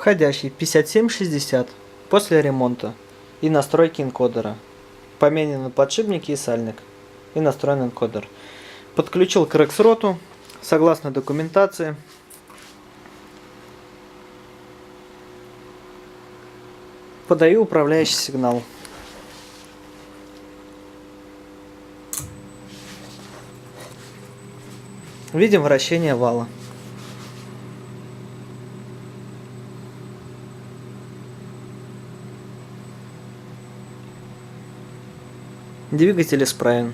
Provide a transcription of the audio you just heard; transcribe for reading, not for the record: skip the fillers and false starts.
Входящий 5760 после ремонта и настройки энкодера. Поменены подшипники и сальник. И настроен энкодер. Подключил к рексроту согласно документации. Подаю управляющий сигнал. Видим вращение вала. Двигатель исправен.